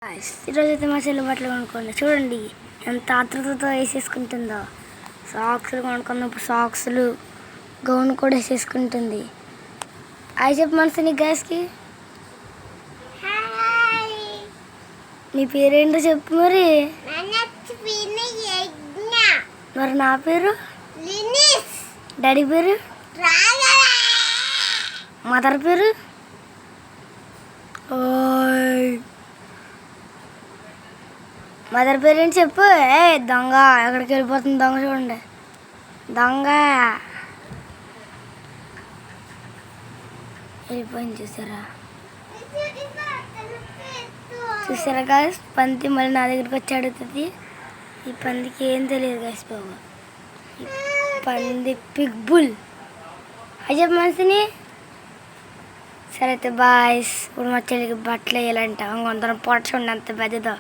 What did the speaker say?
ఈరోజు అయితే మా చెల్లి బట్టలు కొనుక్కోండి. చూడండి ఎంత ఆతృతతో వేసేసుకుంటుందో. సాక్స్లు కొనుక్కున్నాం. ఇప్పుడు సాక్స్లు గౌన్ కూడా వేసేసుకుంటుంది. అవి చెప్పు మనసు నీ గ్యాస్కి. నీ పేరేంటో చెప్పు మరి. మరి నా పేరు, డాడీ పేరు, మదర్ పేరు మదర్ పేరెంట్స్ చెప్పు. దొంగ ఎక్కడికి వెళ్ళిపోతుంది దొంగ. చూడండి దొంగ వెళ్ళిపోయింది. చూసారా గాయస్, పంది మళ్ళీ నా దగ్గరికి వచ్చి అడుగుతుంది. ఈ పందికి ఏం తెలియదు గాయస్ బాబు. ఈ పంది పిగ్బుల్ అది చెప్పు మనిషిని. సరే అయితే బాయ్స్. ఇప్పుడు మా చెల్లికి బట్టలు వేయాలంట. ఇంకొంత పొట్ట చూడండి అంత పెద్దదో.